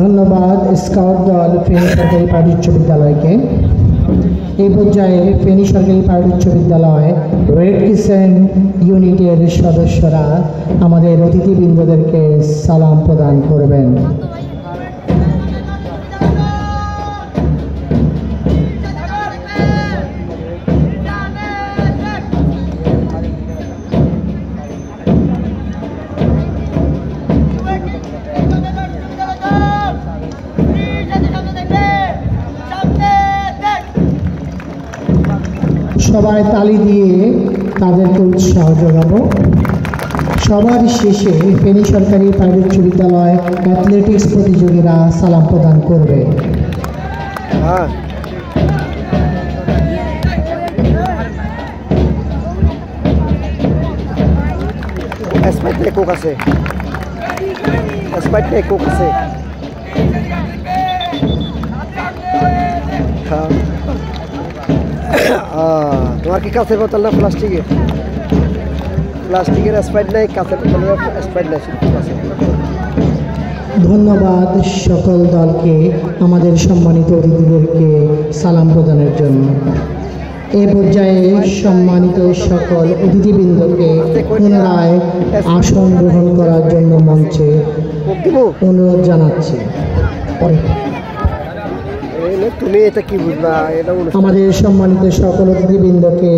ধন্যবাদ স্কাউট দল ফেনী সরকারি প্রাইভেট উচ্চ বিদ্যালয়কে। এই পর্যায়ে ফেনী সরকারি প্রাইভেট উচ্চ বিদ্যালয় রেড ক্রিসেন্ট ইউনিটের সদস্যরা আমাদের অতিথিবৃন্দদেরকে সালাম প্রদান করবেন। সবাই তালি দিয়ে তাদেরকে উৎসাহ যোগাবো। সবার শেষে ফেনী সরকারি প্রাইভেট উচ্চ বিদ্যালয় অ্যাথলেটিক্স প্রতিযোগীরা সালাম প্রদান করবে। তোমার কি কাছের বোতল না প্লাস্টিকের? প্লাস্টিকের স্প্রাইট নাই, কাছের বোতলের স্প্রাইট নাই। ধন্যবাদ সকল দলকে আমাদের সম্মানিত অতিথিদেরকে সালাম প্রদানের জন্য। এ পর্যায়ে সম্মানিত সকল অতিথিবৃন্দকে পুনরায় আসন গ্রহণ করার জন্য মঞ্চে অনুরোধ জানাচ্ছি। তুমি এটা কি বুঝবা? এটা আমাদের সম্মানিত সকল অতিথিবৃন্দকে